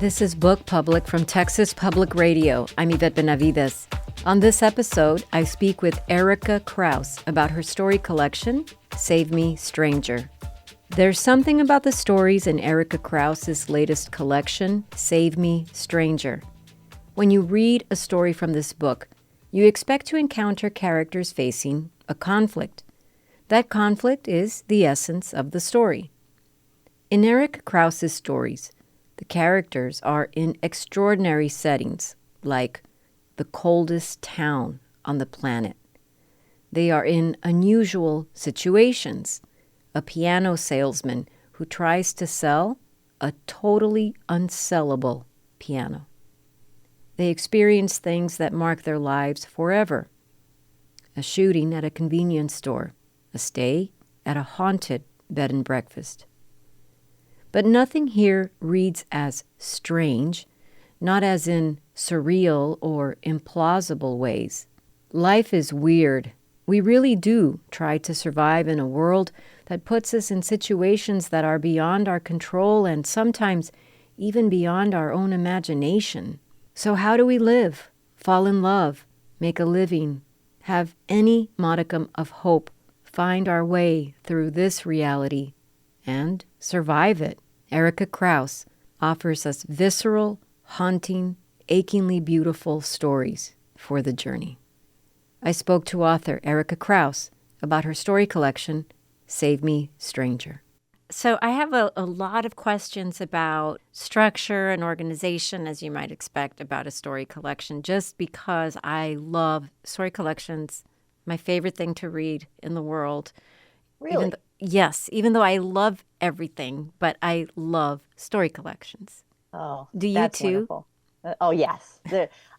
This is Book Public from Texas Public Radio. I'm Yvette Benavides. On this episode, I speak with Erika Krouse about her story collection, Save Me, Stranger. There's something about the stories in Erika Krouse's latest collection, Save Me, Stranger. When you read a story from this book, you expect to encounter characters facing a conflict. That conflict is the essence of the story. In Erika Krouse's stories, the characters are in extraordinary settings, like the coldest town on the planet. They are in unusual situations. A piano salesman who tries to sell a totally unsellable piano. They experience things that mark their lives forever. A shooting at a convenience store, a stay at a haunted bed and breakfast. But nothing here reads as strange, not as in surreal or implausible ways. Life is weird. We really do try to survive in a world that puts us in situations that are beyond our control and sometimes even beyond our own imagination. So how do we live, fall in love, make a living, have any modicum of hope, find our way through this reality, and survive it? Erika Krouse offers us visceral, haunting, achingly beautiful stories for the journey. I spoke to author Erika Krouse about her story collection, Save Me, Stranger. So I have a lot of questions about structure and organization, as you might expect, about a story collection, just because I love story collections, my favorite thing to read in the world. Really? Yes, even though I love everything, but I love story collections. Oh, Do you that's too? wonderful. Oh, yes.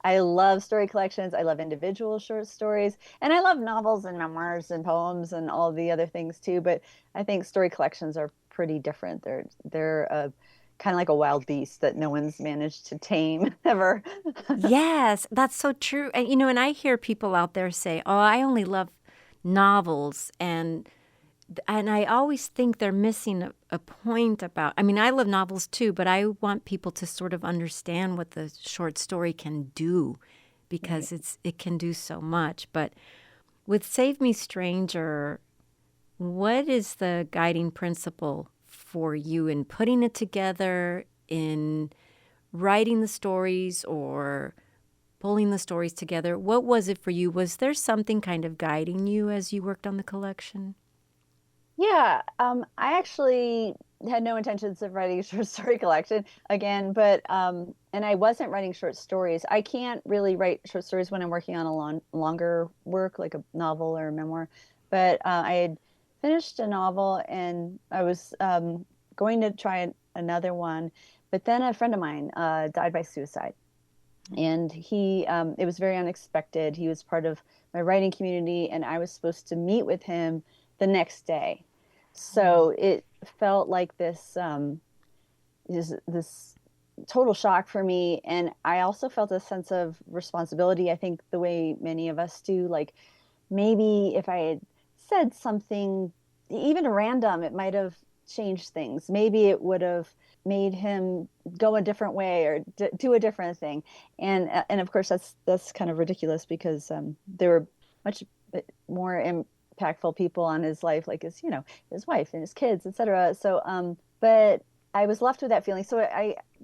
I love story collections. I love individual short stories. And I love novels and memoirs and poems and all the other things too. But I think story collections are pretty different. They're kind of like a wild beast that no one's managed to tame ever. Yes, that's so true. And I hear people out there say, "Oh, I only love novels," and I always think they're missing a point about. I mean, I love novels too, but I want people to sort of understand what the short story can do, because Right. it can do so much. But with Save Me, Stranger, what is the guiding principle for you in putting it together, in writing the stories or pulling the stories together? What was it for you? Was there something kind of guiding you as you worked on the collection? Yeah, I actually had no intentions of writing a short story collection again, but and I wasn't writing short stories. I can't really write short stories when I'm working on a longer work, like a novel or a memoir. But I had finished a novel and I was going to try another one, but then a friend of mine died by suicide, and it was very unexpected. He was part of my writing community, and I was supposed to meet with him the next day. So it felt like this total shock for me, and I also felt a sense of responsibility. I think the way many of us do, like maybe if I had said something even random, it might have changed things. Maybe it would have made him go a different way or do a different thing. And of course that's kind of ridiculous because there were much more impactful people on his life, like his wife and his kids, etc. So but I was left with that feeling. So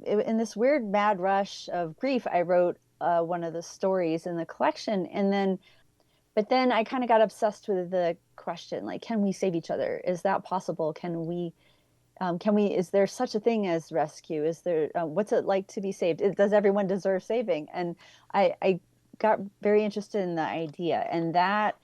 in this weird mad rush of grief, I wrote one of the stories in the collection, but then I kind of got obsessed with the question, like, can we save each other? Is that possible? Is there such a thing as rescue? Is there, what's it like to be saved? Does everyone deserve saving? And I got very interested in the idea, and that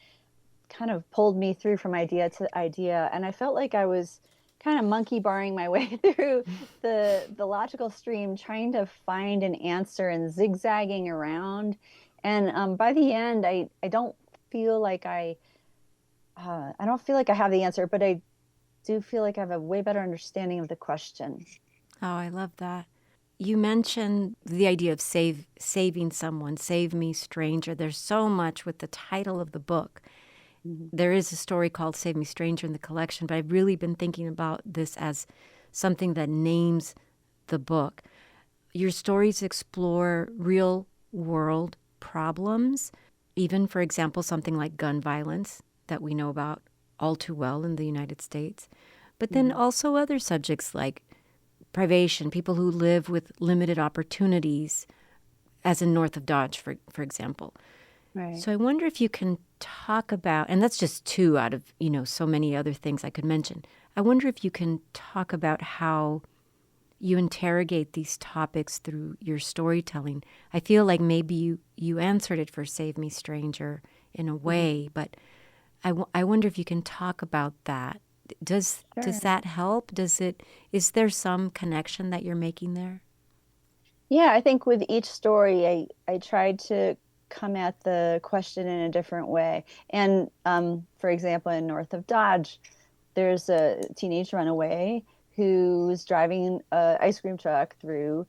kind of pulled me through from idea to idea. And I felt like I was kind of monkey barring my way through the logical stream, trying to find an answer and zigzagging around. And by the end, I don't feel like I don't feel like I have the answer, but I do feel like I have a way better understanding of the question. Oh, I love that. You mentioned the idea of saving someone, Save Me, Stranger. There's so much with the title of the book. Mhm. There is a story called Save Me, Stranger in the collection, but I've really been thinking about this as something that names the book. your stories explore real world problems, even, for example, something like gun violence that we know about all too well in the United States, but then also other subjects like privation, people who live with limited opportunities, as in North of Dodge, for example. Right. So I wonder if you can talk about, and that's just two out of, so many other things I could mention. I wonder if you can talk about how you interrogate these topics through your storytelling. I feel like maybe you answered it for Save Me Stranger in a way, but I wonder if you can talk about that. Does that help? Is there some connection that you're making there? Yeah, I think with each story, I tried to come at the question in a different way. And for example, in North of Dodge, there's a teenage runaway who's driving an ice cream truck through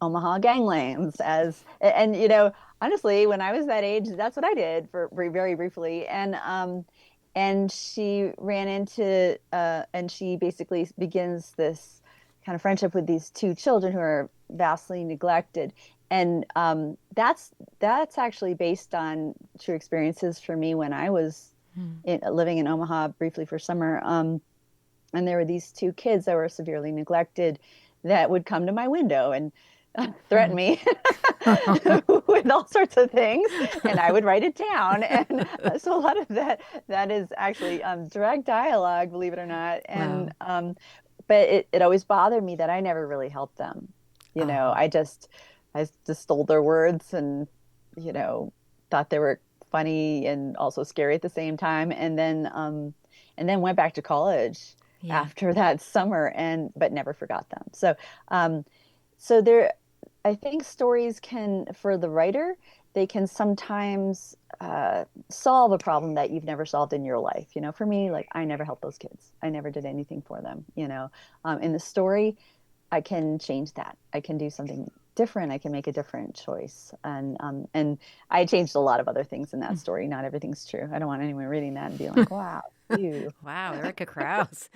Omaha gang lanes and honestly, when I was that age, that's what I did for very briefly. And she ran into and she basically begins this kind of friendship with these two children who are vastly neglected. And that's actually based on true experiences for me when I was living in Omaha briefly for summer. And there were these two kids that were severely neglected that would come to my window and threaten me with all sorts of things, and I would write it down. And so a lot of that is actually direct dialogue, believe it or not. And Wow. but it always bothered me that I never really helped them. Oh, I just stole their words and thought they were funny and also scary at the same time. And then went back to college yeah. after that summer but never forgot them. So there, I think stories can, for the writer, they can sometimes solve a problem that you've never solved in your life. For me, like I never helped those kids. I never did anything for them. In the story, I can change that. I can do something different. I can make a different choice. And I changed a lot of other things in that story. Not everything's true. I don't want anyone reading that and being like, wow, you. Wow, Erika Krouse.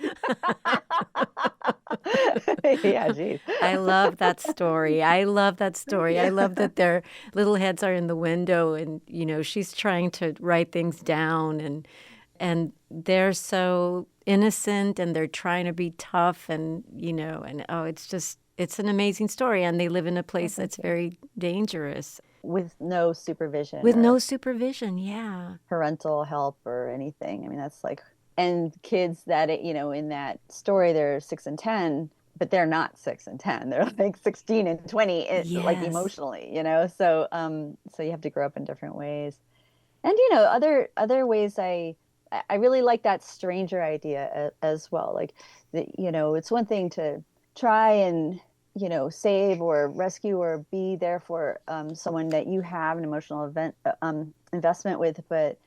Yeah, geez. I love that story. I love that story. I Yeah. love that their little heads are in the window and, she's trying to write things down and they're so innocent and they're trying to be tough and it's an amazing story and they live in a Oh, place thank that's you. very dangerous With no supervision with no or supervision. Yeah. parental help or anything. I mean, that's like, and kids that, in that story, they're 6 and 10, but they're not 6 and 10. They're like 16 and 20, like Yes. emotionally. So you have to grow up in different ways. And, other ways I really like that stranger idea as well. Like, it's one thing to try and, save or rescue or be there for someone that you have an emotional investment with, but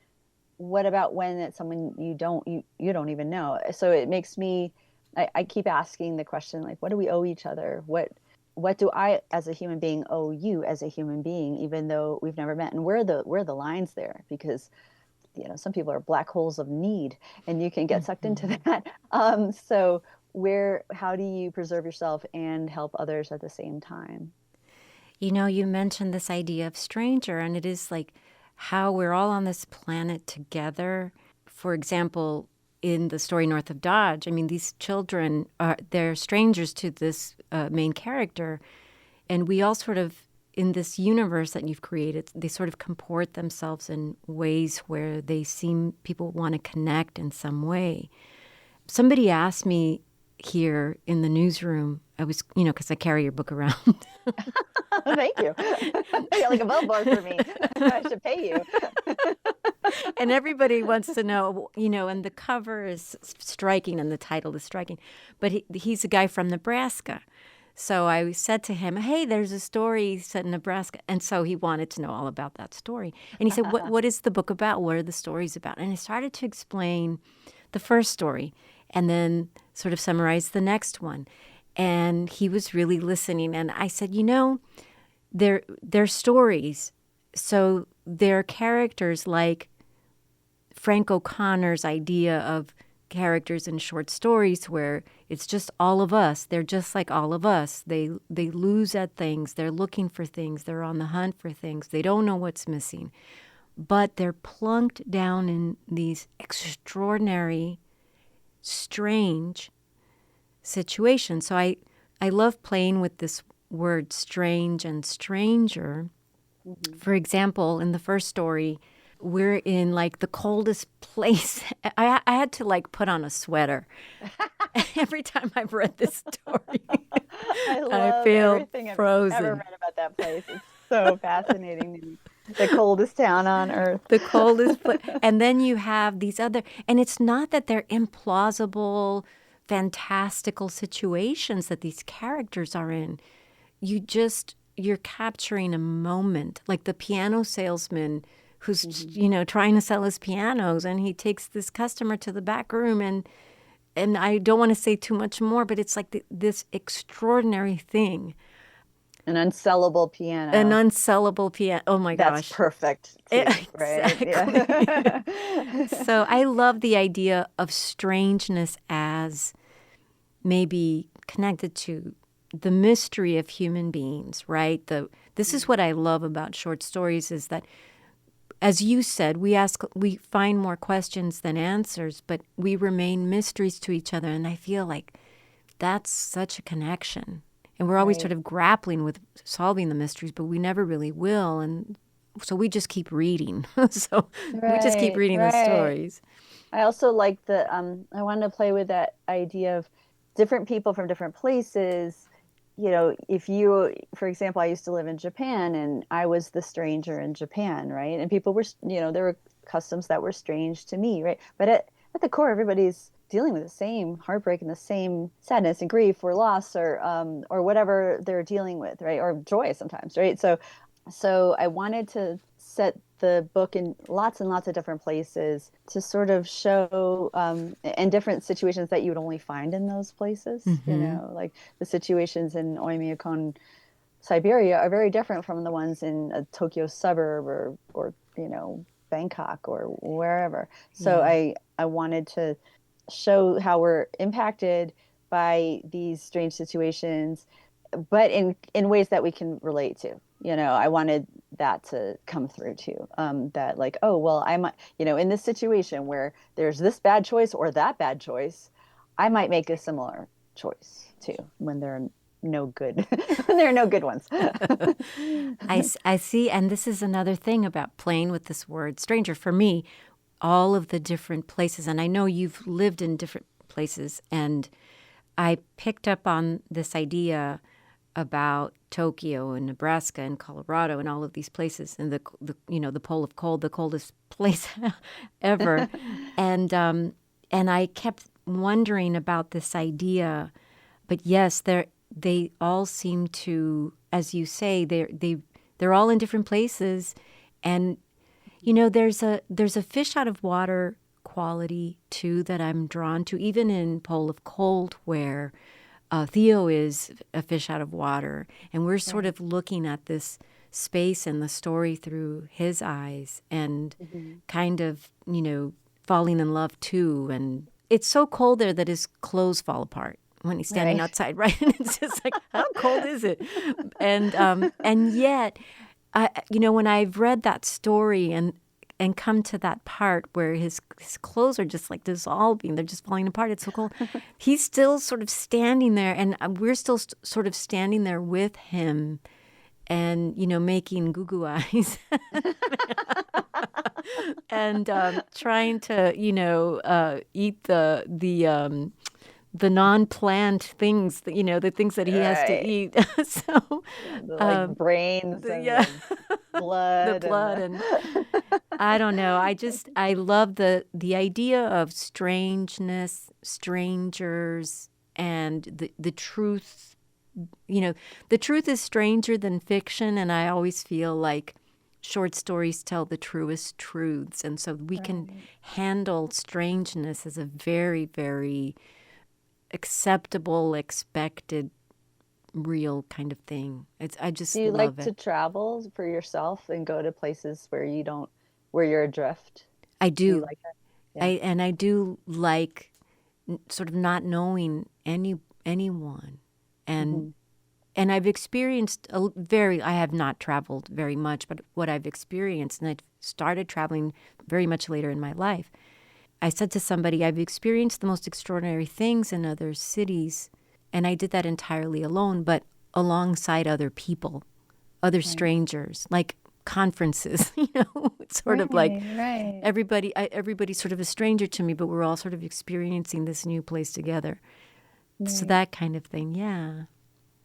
what about when it's someone you don't even know? So it makes me I keep asking the question, like, what do we owe each other? What do I as a human being owe you as a human being, even though we've never met? And where are the lines there? Because some people are black holes of need and you can get sucked into Mhm. that. So how do you preserve yourself and help others at the same time? You mentioned this idea of stranger, and it is like how we're all on this planet together. For example, in the story North of Dodge, I mean, these children they're strangers to this main character, and we all sort of, in this universe that you've created, they sort of comport themselves in ways where they seem people want to connect in some way. Somebody asked me here in the newsroom, I was, because I carry your book around. Thank you. You're like a billboard for me. I should pay you. And everybody wants to know, and the cover is striking and the title is striking. But he's a guy from Nebraska. So I said to him, hey, there's a story set in Nebraska. And so he wanted to know all about that story. And he said, what is the book about? What are the stories about? And I started to explain the first story and then sort of summarize the next one. And he was really listening. And I said, they're stories. So they're characters like Frank O'Connor's idea of characters in short stories where it's just all of us. They're just like all of us. They lose at things. They're looking for things. They're on the hunt for things. They don't know what's missing. But they're plunked down in these extraordinary, strange situations. So I love playing with this word strange and stranger. Mm-hmm. For example, in the first story, we're in like the coldest place. I had to like put on a sweater every time I've read this story. I feel everything frozen. I've ever read about that place. It's so fascinating to me. The coldest town on earth. The coldest place. And then you have these other, and it's not that they're implausible, fantastical situations that these characters are in. You're capturing a moment, like the piano salesman who's, mm-hmm. Trying to sell his pianos, and he takes this customer to the back room, and I don't want to say too much more, but it's like this extraordinary thing. An unsellable piano. Oh my gosh. That's perfect. Too, exactly. Right? Yeah. So I love the idea of strangeness as maybe connected to the mystery of human beings, right? This is what I love about short stories is that, as you said, we find more questions than answers, but we remain mysteries to each other. And I feel like that's such a connection. And we're always sort of grappling with solving the mysteries, but we never really will. And so we just keep reading. We just keep reading the stories. I also like I wanted to play with that idea of different people from different places. If you, for example, I used to live in Japan and I was the stranger in Japan, right? And people were, there were customs that were strange to me, right? But at the core, everybody's dealing with the same heartbreak and the same sadness and grief or loss or whatever they're dealing with, right? Or joy sometimes, right? So I wanted to set the book in lots and lots of different places to sort of show in different situations that you would only find in those places. Mm-hmm. Like the situations in Oymyakon, Siberia are very different from the ones in a Tokyo suburb or Bangkok or wherever. So I wanted to show how we're impacted by these strange situations, but in ways that we can relate to. I wanted that to come through too. That like, oh, well, I might, in this situation where there's this bad choice or that bad choice, I might make a similar choice too when there are no good, when there are no good ones. I see. And this is another thing about playing with this word stranger. For me, all of the different places, and I know you've lived in different places, and I picked up on this idea about Tokyo and Nebraska and Colorado and all of these places, and the pole of cold, the coldest place ever, and I kept wondering about this idea, but yes, they all seem to, as you say, they're all in different places, and there's a fish out of water quality too that I'm drawn to, even in Pole of Cold, where Theo is a fish out of water, and we're sort of looking at this space and the story through his eyes, and kind of falling in love too. And it's so cold there that his clothes fall apart when he's standing outside, right? And it's just like, how cold is it? And yet, when I've read that story and come to that part where his clothes are just like dissolving, they're just falling apart, it's so cold. He's still sort of standing there, and we're still sort of standing there with him and, making goo-goo eyes and trying to, eat the non-planned things, the things that he has to eat. So, brains and blood. The blood and I don't know. I love the idea of strangeness, strangers, and the truth. The truth is stranger than fiction, and I always feel like short stories tell the truest truths, and so we can handle strangeness as a very, very acceptable, expected, real kind of thing. I just Do you love like to travel for yourself and go to places where you're adrift? I do. Do you like that? Yeah. I do like sort of not knowing anyone. And Mm-hmm. and I've experienced I have not traveled very much, but what I've experienced, and I started traveling very much later in my life. I said to somebody, I've experienced the most extraordinary things in other cities, and I did that entirely alone, but alongside other people, other Right. strangers, like conferences, it's sort of like Right. everybody's sort of a stranger to me, but we're all sort of experiencing this new place together. So Right. that kind of thing, yeah.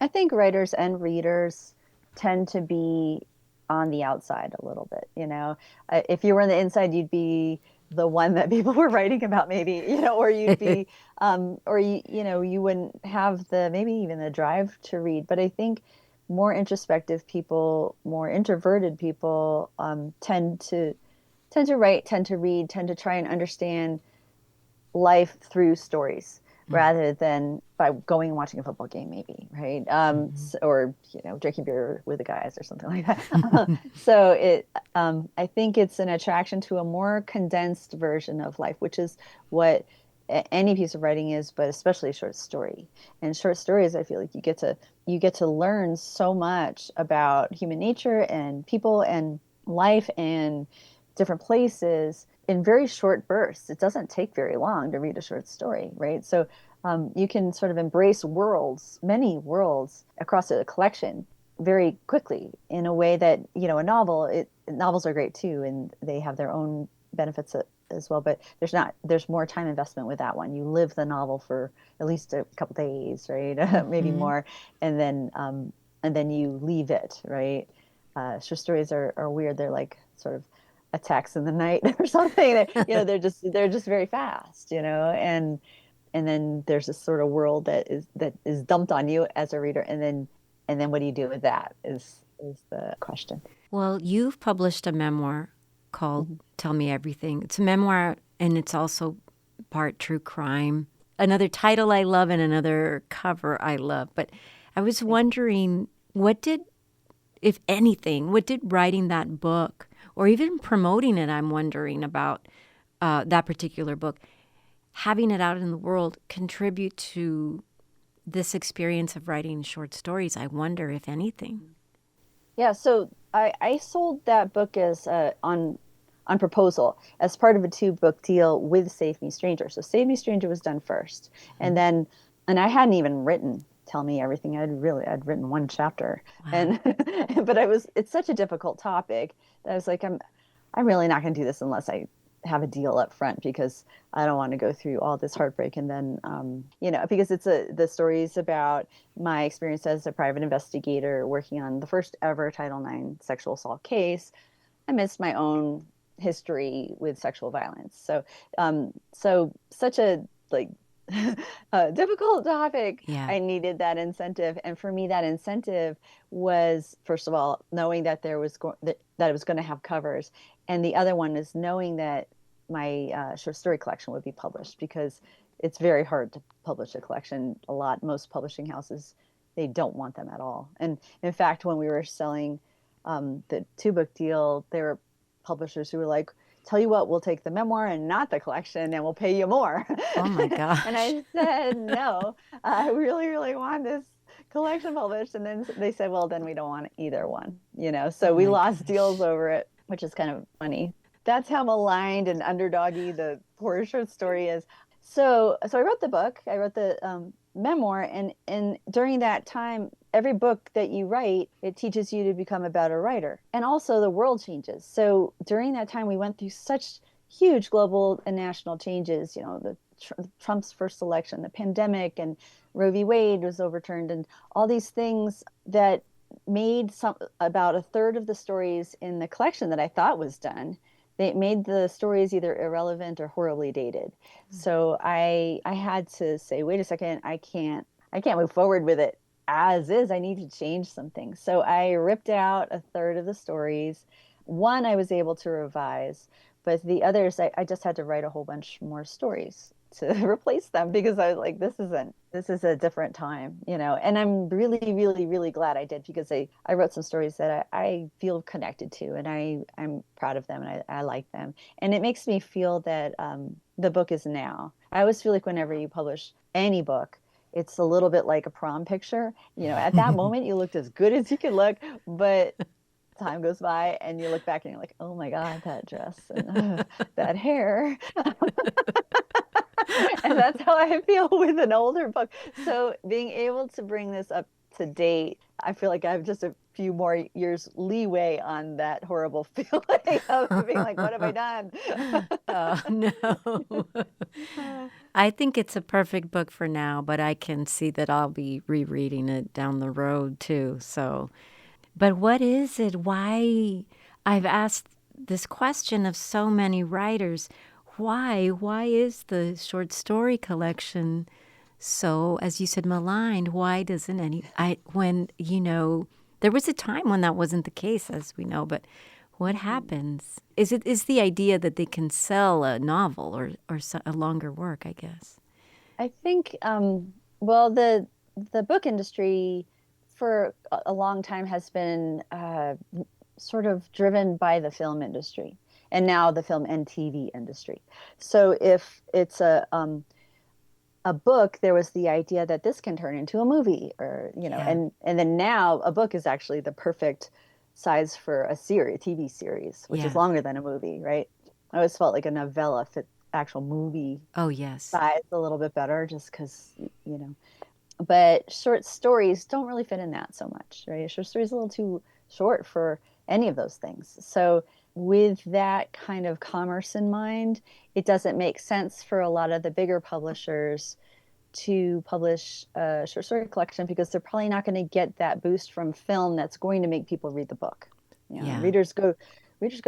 I think writers and readers tend to be on the outside a little bit, you know. If you were on the inside, you'd be the one that people were writing about, maybe, or you'd be, or you wouldn't have the maybe even the drive to read. But I think more introspective people, more introverted people, tend to write, tend to read, tend to try and understand life through stories rather than by going and watching a football game, maybe, right? Mm-hmm. Or drinking beer with the guys or something like that. So I think it's an attraction to a more condensed version of life, which is what any piece of writing is, but especially a short story. And short stories, I feel like you get to learn so much about human nature and people and life and different places in very short bursts. It doesn't take very long to read a short story, right? So you can sort of embrace worlds, many worlds across a collection very quickly in a way that, novels are great too, and they have their own benefits as well, but there's more time investment with that one. You live the novel for at least a couple days, right? Maybe Mm-hmm. more, and then you leave it, right? Short stories are weird. They're like sort of attacks in the night or something. They're just very fast, and then there's this sort of world that is dumped on you as a reader, and then what do you do with that is the question. Well, you've published a memoir called Mm-hmm. Tell Me Everything. It's a memoir, and it's also part true crime. Another title I love and another cover I love. But I was Thank you. wondering, if anything, what did writing that book or even promoting it, I'm wondering about that particular book, having it out in the world contribute to this experience of writing short stories? I wonder if anything. Yeah, so I sold that book as on proposal as part of a two-book deal with Save Me Stranger. So Save Me Stranger was done first, and then and I hadn't even written Tell Me Everything. I'd written one chapter, Wow. and but it's such a difficult topic that I was like, I'm really not going to do this unless I have a deal up front, because I don't want to go through all this heartbreak, and then because the story is about my experience as a private investigator working on the first ever Title IX sexual assault case amidst my own history with sexual violence. So such a like a difficult topic. Yeah. I needed that incentive, and for me, that incentive was, first of all, knowing that that it was going to have covers, and the other one is knowing that my short story collection would be published, because it's very hard to publish a collection. Most publishing houses, they don't want them at all. And in fact, when we were selling the two-book deal, there were publishers who were like, tell you what, we'll take the memoir and not the collection, and we'll pay you more. Oh my And gosh. I said, no, I really, really want this collection published. And then they said, well, then we don't want either one, Oh So we my lost deals gosh. over it, which is kind of funny. That's how maligned and underdoggy the poor short story is. So I wrote the book. I wrote the memoir, and during that time, every book that you write, it teaches you to become a better writer, and also the world changes. So during that time, we went through such huge global and national changes. Trump's first election, the pandemic, and Roe v. Wade was overturned, and all these things that made about a third of the stories in the collection that I thought was done, they made the stories either irrelevant or horribly dated. So I had to say, wait a second, I can't move forward with it as is. I need to change some things. So I ripped out a third of the stories. One I was able to revise, but the others I just had to write a whole bunch more stories to replace them, because I was like, this is a different time, and I'm really, really, really glad I did, because I wrote some stories that I feel connected to, and I'm proud of them, and I like them. And it makes me feel that the book is now. I always feel like whenever you publish any book, it's a little bit like a prom picture. At that moment, you looked as good as you could look, but time goes by and you look back and you're like, oh my God, that dress and that hair. And that's how I feel with an older book. So being able to bring this up to date, I feel like I have just a few more years leeway on that horrible feeling of being like, what have I done? Oh, no. I think it's a perfect book for now, but I can see that I'll be rereading it down the road too. So, but what is it? Why? I've asked this question of so many writers. Why? Why is the short story collection so, as you said, maligned? Why doesn't there was a time when that wasn't the case, as we know, but what happens? Is the idea that they can sell a novel or a longer work, I guess? I think, well, the book industry for a long time has been sort of driven by the film industry, and now the film and TV industry. So if it's a book, there was the idea that this can turn into a movie, or and then now a book is actually the perfect size for a TV series, which is longer than a movie, right? I always felt like a novella fit actual movie. Oh, yes. Size a little bit better, just because But short stories don't really fit in that so much, right? Short stories a little too short for any of those things. So with that kind of commerce in mind, it doesn't make sense for a lot of the bigger publishers to publish a short story collection, because they're probably not going to get that boost from film that's going to make people read the book. Readers go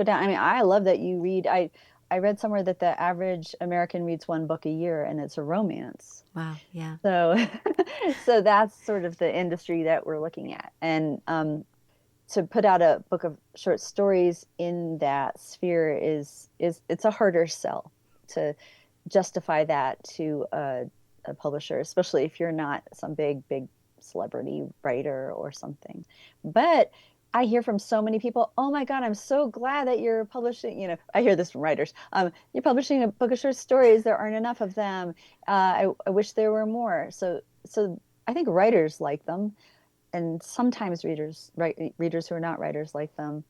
down. I mean, I love that you read. I read somewhere that the average American reads one book a year, and it's a romance. Wow, yeah. So that's sort of the industry that we're looking at. And to put out a book of short stories in that sphere is it's a harder sell to justify that to a publisher, especially if you're not some big celebrity writer or something. But I hear from so many people, oh my God, I'm so glad that you're publishing, I hear this from writers. You're publishing a book of short stories. There aren't enough of them. I wish there were more. So I think writers like them, and sometimes readers who are not writers like them.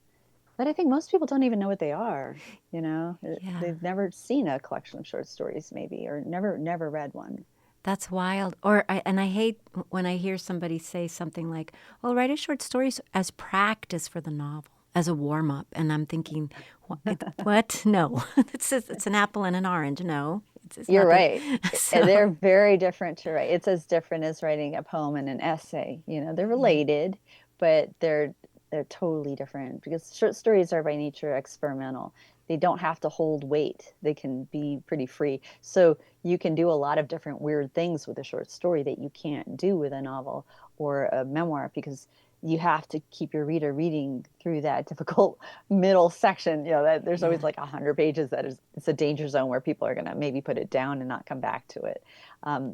But I think most people don't even know what they are. They've never seen a collection of short stories, maybe, or never read one. That's wild. And I hate when I hear somebody say something like, "Oh, write a short stories as practice for the novel, as a warm up." And I'm thinking, what? No, it's an apple and an orange. No, you're right. They're very different to write. It's as different as writing a poem and an essay. They're related, but they're totally different, because short stories are by nature experimental. They don't have to hold weight. They can be pretty free. So you can do a lot of different weird things with a short story that you can't do with a novel or a memoir, because you have to keep your reader reading through that difficult middle section. That there's always like 100 pages it's a danger zone where people are going to maybe put it down and not come back to it.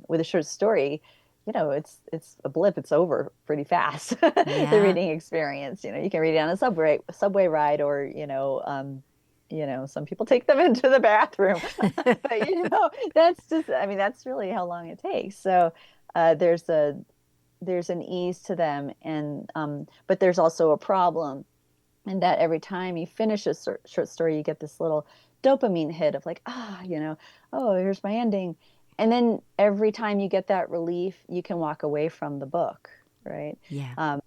With a short story, it's a blip. It's over pretty fast. The reading experience. You can read it on a subway ride, or some people take them into the bathroom. But that's really how long it takes. So there's an ease to them, and but there's also a problem in that every time you finish a short story, you get this little dopamine hit of like, oh, here's my ending. And then every time you get that relief, you can walk away from the book, right? Yeah.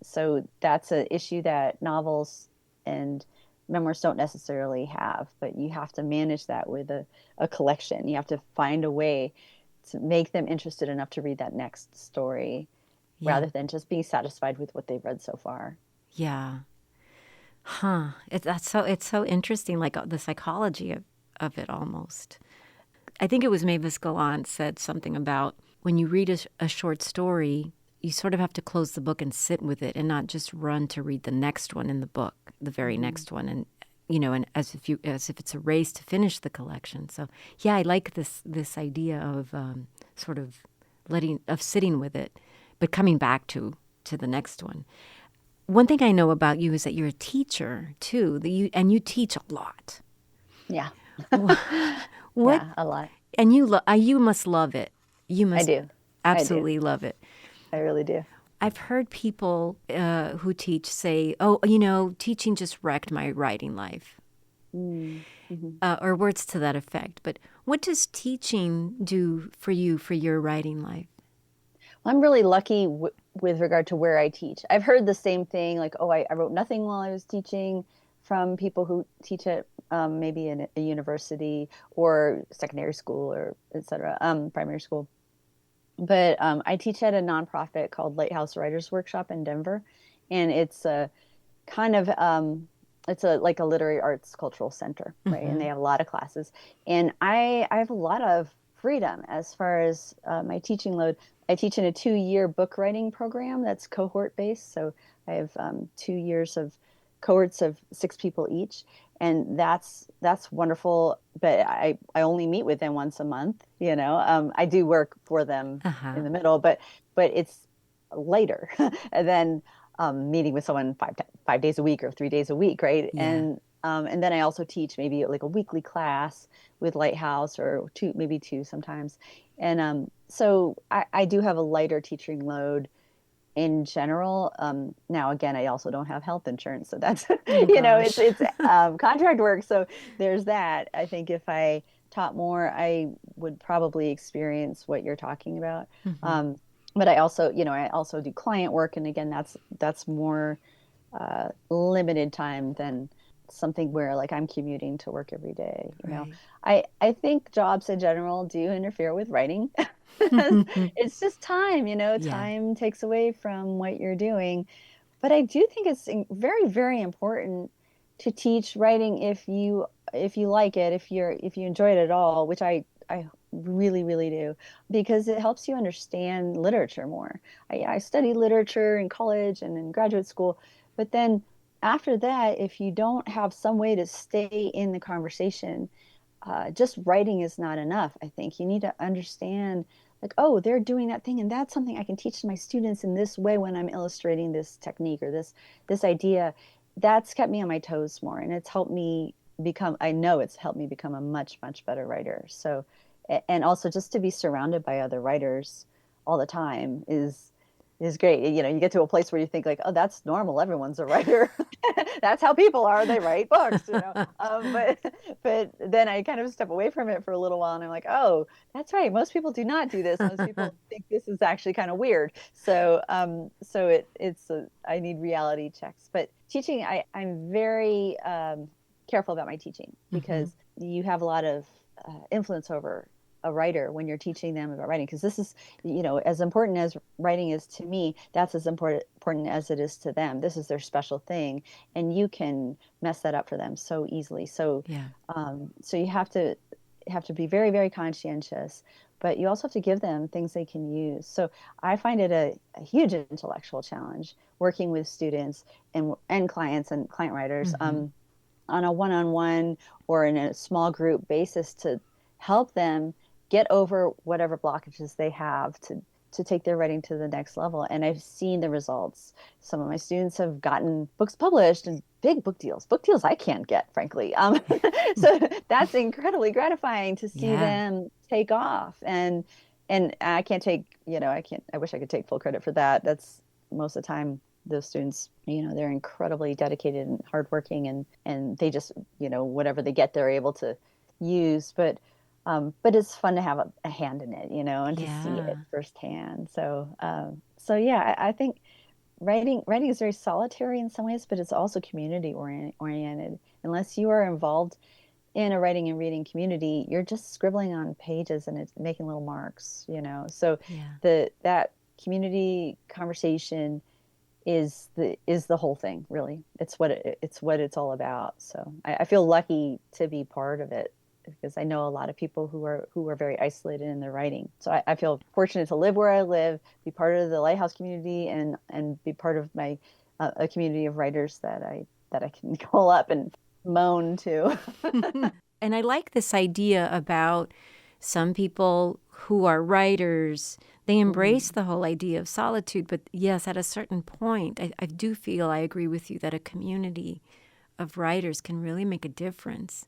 So that's an issue that novels and memoirs don't necessarily have, but you have to manage that with a collection. You have to find a way to make them interested enough to read that next story, rather than just being satisfied with what they've read so far. Yeah. Huh. It's so interesting, like the psychology of it almost. I think it was Mavis Gallant said something about when you read a short story, you sort of have to close the book and sit with it and not just run to read the next one in the book, the very next one, and and as if it's a race to finish the collection. So yeah, I like this idea of sort of sitting with it, but coming back to the next one. One thing I know about you is that you're a teacher too. You teach a lot. Yeah. What? Yeah, a lot. And you must love it. You I must do. I do. absolutely love it. I really do. I've heard people who teach say, "Oh, teaching just wrecked my writing life," Mm-hmm. or words to that effect. But what does teaching do for you for your writing life? I'm really lucky with regard to where I teach. I've heard the same thing, like, oh, I wrote nothing while I was teaching, from people who teach at maybe in a university or secondary school or et cetera, primary school. But I teach at a nonprofit called Lighthouse Writers Workshop in Denver, and it's a kind of it's a like a literary arts cultural center, right? And Mm-hmm. they have a lot of classes, and I have a lot of freedom as far as my teaching load. I teach in a 2-year book writing program that's cohort based, so I have 2 years of cohorts of 6 people each, and that's wonderful. But I only meet with them once a month. I do work for them Uh-huh. in the middle, but it's later than meeting with someone 5 days a week or 3 days a week, right? Yeah. And then I also teach maybe like a weekly class with Lighthouse, or two, maybe two sometimes. And so I do have a lighter teaching load in general. Now, again, I also don't have health insurance, so that's Oh it's gosh. contract work. So there's that. I think if I taught more, I would probably experience what you're talking about. Mm-hmm. Um, but I also do client work, and again, that's more limited time than something where like I'm commuting to work every day. Right. I think jobs in general do interfere with writing. It's just time, Yeah. time takes away from what you're doing. But I do think it's very, very important to teach writing if you like it, if you enjoy it at all, which I really, really do, because it helps you understand literature more. I studied literature in college and in graduate school, but then after that, if you don't have some way to stay in the conversation, just writing is not enough. I think you need to understand, like, oh, they're doing that thing, and that's something I can teach to my students in this way when I'm illustrating this technique or this idea. That's kept me on my toes more, and it's helped me become. I know it's helped me become a much, much better writer. So, and also just to be surrounded by other writers all the time is great. You get to a place where you think like, oh, that's normal. Everyone's a writer. That's how people are. They write books. But then I kind of step away from it for a little while, and I'm like, oh, that's right. Most people do not do this. Most people think this is actually kind of weird. So I need reality checks. But teaching, I'm very careful about my teaching, Mm-hmm. because you have a lot of influence over a writer when you're teaching them about writing, because this is, as important as writing is to me, that's as important as it is to them. This is their special thing, and you can mess that up for them so easily. So Yeah. so you have to be very, very conscientious, but you also have to give them things they can use. So I find it a huge intellectual challenge working with students and clients and client writers, Mm-hmm. on a one-on-one or in a small group basis, to help them get over whatever blockages they have to take their writing to the next level. And I've seen the results. Some of my students have gotten books published and big book deals I can't get, frankly. So that's incredibly gratifying to see Yeah. them take off. And I can't take, I wish I could take full credit for that. That's most of the time those students, they're incredibly dedicated and hardworking, and they just, whatever they get, they're able to use. But it's fun to have a hand in it, and to see it Yeah. firsthand. So yeah, I think writing is very solitary in some ways, but it's also community oriented. Unless you are involved in a writing and reading community, you're just scribbling on pages and it's making little marks. So Yeah. that community conversation is the whole thing, really. It's what it's all about. So I feel lucky to be part of it, because I know a lot of people who are very isolated in their writing. So I feel fortunate to live where I live, be part of the Lighthouse community, and be part of my a community of writers that I can call up and moan to. And I like this idea about some people who are writers, they embrace Mhm. the whole idea of solitude. But yes, at a certain point, I do feel I agree with you that a community of writers can really make a difference.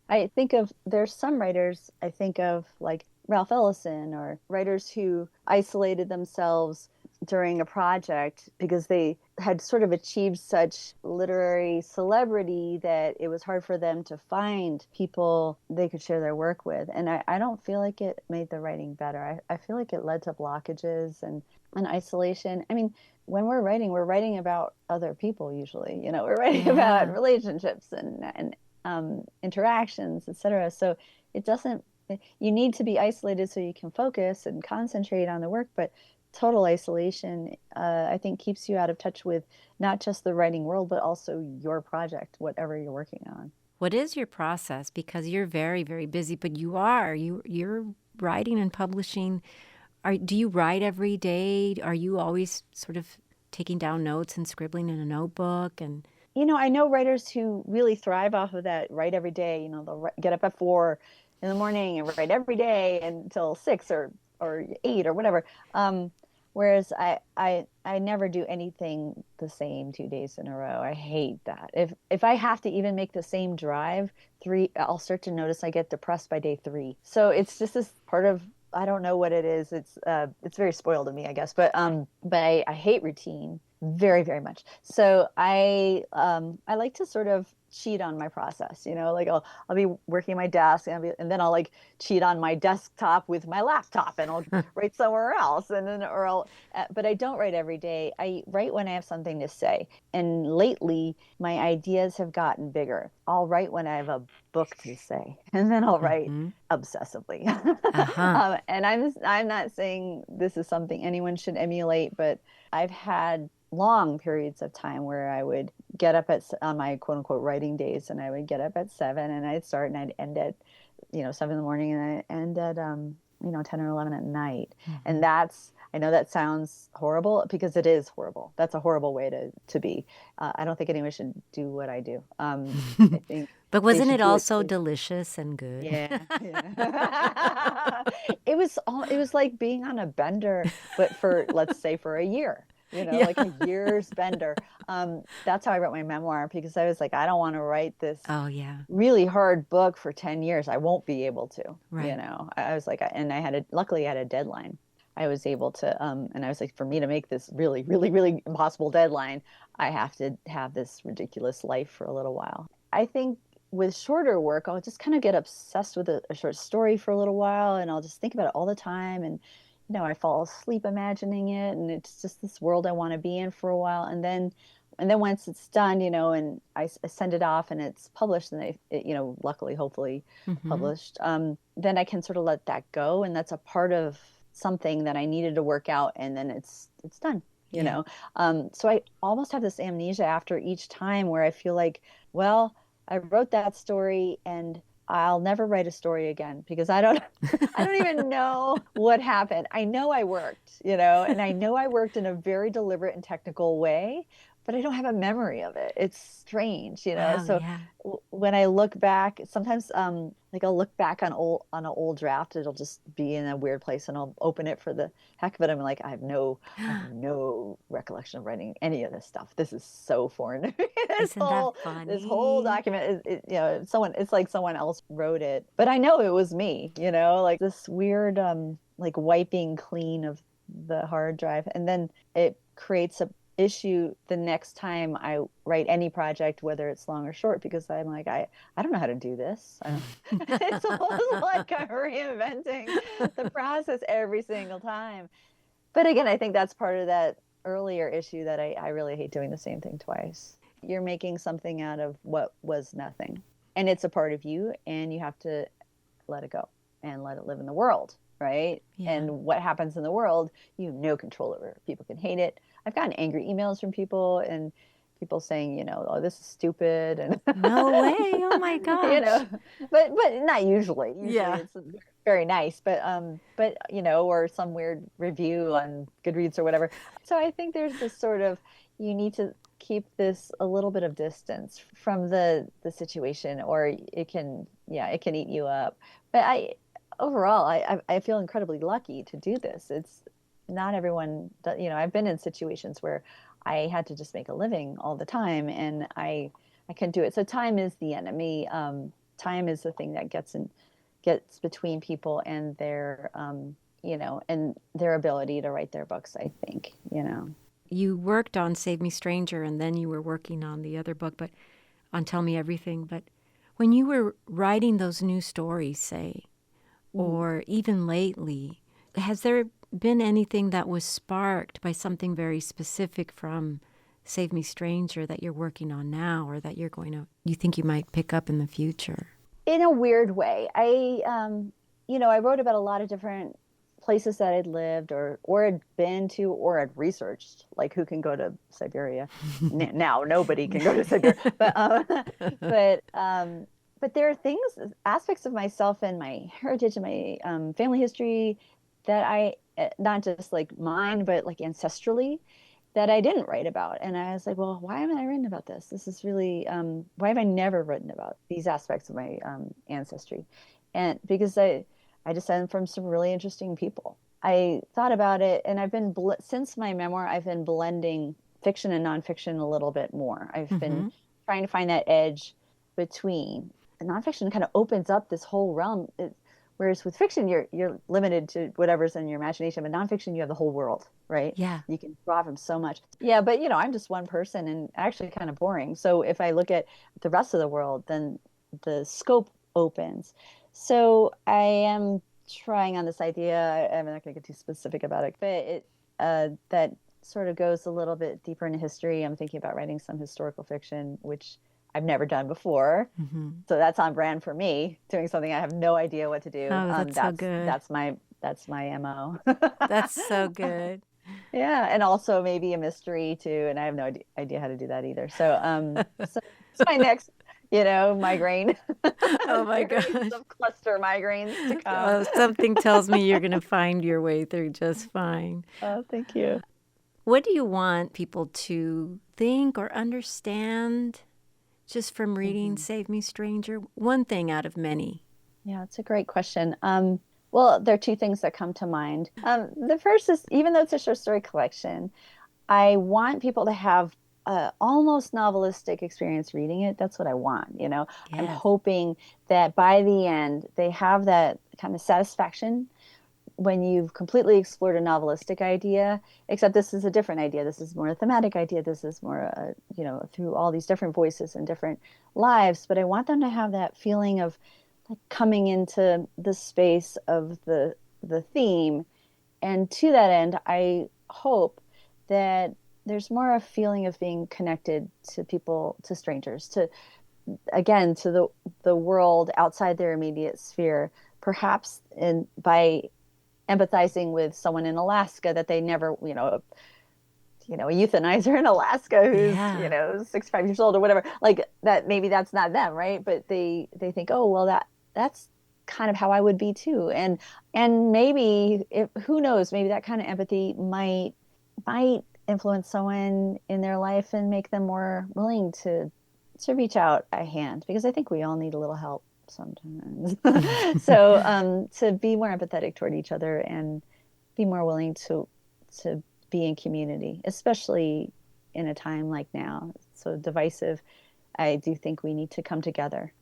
There's some writers I think of, like Ralph Ellison, or writers who isolated themselves during a project because they had sort of achieved such literary celebrity that it was hard for them to find people they could share their work with. And I don't feel like it made the writing better. I feel like it led to blockages and isolation. I mean, when we're writing about other people usually, we're writing about Yeah. relationships and interactions, etc. So it doesn't, you need to be isolated so you can focus and concentrate on the work, but total isolation, I think, keeps you out of touch with not just the writing world, but also your project, whatever you're working on. What is your process? Because you're very, very busy, but you're writing and publishing. Do you write every day? Are you always sort of taking down notes and scribbling in a notebook? And I know writers who really thrive off of that, write every day. They'll get up at 4 in the morning and write every day until 6 or 8 or whatever. Whereas I never do anything the same 2 days in a row. I hate that. If I have to even make the same drive I'll start to notice I get depressed by day 3. So it's just this part of, I don't know what it is. It's very spoiled of me, I guess. But I hate routine very, very much. So I like to sort of cheat on my process, like I'll be working at my desk, and then I'll like cheat on my desktop with my laptop, and I'll write somewhere else, and then or I'll but I don't write every day. I write when I have something to say. And lately my ideas have gotten bigger. I'll write when I have a book to say, and then I'll write mm-hmm. obsessively. Uh-huh. And I'm not saying this is something anyone should emulate, but I've had long periods of time where I would get up on my quote unquote writing days, and I would get up at 7 and I'd start and I'd end at 7 in the morning, and I end at 10 or 11 at night. Mm-hmm. And I know that sounds horrible, because it is horrible. That's a horrible way to be. I don't think anyone should do what I do. I think But they wasn't should it do it. also delicious and good? Yeah, yeah. It was like being on a bender, but for, let's say, for a year, Yeah. like a year's bender. That's how I wrote my memoir, because I was like, I don't want to write this Oh, yeah. really hard book for 10 years. I won't be able to, Right. I was like, and luckily I had a deadline. I was able to, and I was like, for me to make this really, really, really impossible deadline, I have to have this ridiculous life for a little while. I think with shorter work, I'll just kind of get obsessed with a short story for a little while, and I'll just think about it all the time. And, I fall asleep imagining it, and it's just this world I want to be in for a while. And then once it's done, and I send it off and it's published, and luckily, hopefully Mm-hmm. published, then I can sort of let that go. And that's a part of something that I needed to work out, and then it's done, Yeah. So I almost have this amnesia after each time, where I feel like, well, I wrote that story and I'll never write a story again, because I don't even know what happened. I know I worked, and I know I worked in a very deliberate and technical way, but I don't have a memory of it. It's strange, Wow, So yeah. when I look back, sometimes like I'll look back on an old draft. It'll just be in a weird place, and I'll open it for the heck of it. I'm like, I have no recollection of writing any of this stuff. This is so foreign to me. This Isn't that whole this whole funny? document is, it's like someone else wrote it, but I know it was me. Like this weird like wiping clean of the hard drive, and then it creates a issue the next time I write any project, whether it's long or short, because I'm like, I don't know how to do this. It's almost like I'm reinventing the process every single time. But again, I think that's part of that earlier issue, that I really hate doing the same thing twice. You're making something out of what was nothing, and it's a part of you, and you have to let it go and let it live in the world, right? Yeah. And what happens in the world, you have no control over. People can hate it. I've gotten angry emails from people, and people saying, oh, this is stupid, and No way. Oh my you gosh. know, but not usually. Usually Yeah. it's very nice, but or some weird review on Goodreads or whatever. So I think there's this sort of, you need to keep this a little bit of distance from the situation, or it can eat you up. But overall, I feel incredibly lucky to do this. It's not everyone, I've been in situations where I had to just make a living all the time, and I couldn't do it. So time is the enemy. Time is the thing that gets between people and their, and their ability to write their books, I think. You worked on Save Me Stranger, and then you were working on the other book, but on Tell Me Everything. But when you were writing those new stories, say, or even lately, has there been anything that was sparked by something very specific from Save Me Stranger that you're working on now, or that you think you might pick up in the future? In a weird way. I wrote about a lot of different places that I'd lived or had been to or had researched, like who can go to Siberia. Now nobody can go to Siberia, but there are aspects of myself and my heritage and my family history that I, not just like mine, but like ancestrally, that I didn't write about. And I was like, well, why haven't I written about this? This is really, why have I never written about these aspects of my ancestry? And because I descend from some really interesting people. I thought about it, and I've been, since my memoir, I've been blending fiction and nonfiction a little bit more. I've been trying to find that edge between. And nonfiction kind of opens up this whole realm. Whereas with fiction, you're limited to whatever's in your imagination, but nonfiction, you have the whole world, right? Yeah. You can draw from so much. Yeah, but I'm just one person and actually kind of boring. So if I look at the rest of the world, then the scope opens. So I am trying on this idea. I'm not going to get too specific about it, but that sort of goes a little bit deeper into history. I'm thinking about writing some historical fiction, which I've never done before. So that's on brand for me, doing something I have no idea what to do. Oh, that's so good. That's my MO. That's so good. Yeah, and also maybe a mystery too, and I have no idea how to do that either. So it's my next, migraine. Oh my gosh. Some cluster migraines to come. Oh, something tells me you're going to find your way through just fine. Oh, thank you. What do you want people to think or understand just from reading Save Me Stranger? One thing out of many. Yeah, it's a great question. Well, there are two things that come to mind. The first is, even though it's a short story collection, I want people to have almost novelistic experience reading it. That's what I want. Yes. I'm hoping that by the end they have that kind of satisfaction when you've completely explored a novelistic idea, except this is a different idea. This is more a thematic idea. This is more, through all these different voices and different lives. But I want them to have that feeling of like coming into the space of the theme. And to that end, I hope that there's more a feeling of being connected to people, to strangers, to the world outside their immediate sphere, perhaps by empathizing with someone in Alaska that they never, a euthanizer in Alaska who's 65 years old or whatever, like that, maybe that's not them, right? But they think, oh, well, that's kind of how I would be too. And maybe, who knows, maybe that kind of empathy might influence someone in their life and make them more willing to reach out a hand, because I think we all need a little help sometimes. So to be more empathetic toward each other and be more willing to be in community, especially in a time like now, so divisive. I do think we need to come together.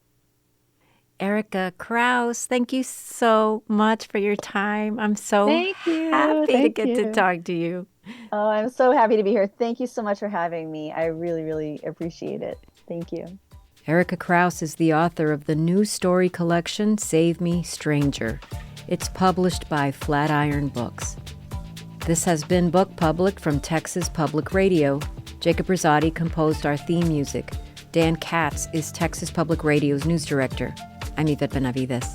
Erika Krouse, thank you so much for your time. I'm so happy to get to talk to you. Oh, I'm so happy to be here. Thank you so much for having me. I really, really appreciate it. Thank you. Erika Krouse is the author of the new story collection, Save Me Stranger. It's published by Flatiron Books. This has been Book Public from Texas Public Radio. Jacob Rosati composed our theme music. Dan Katz is Texas Public Radio's news director. I'm Yvette Benavides.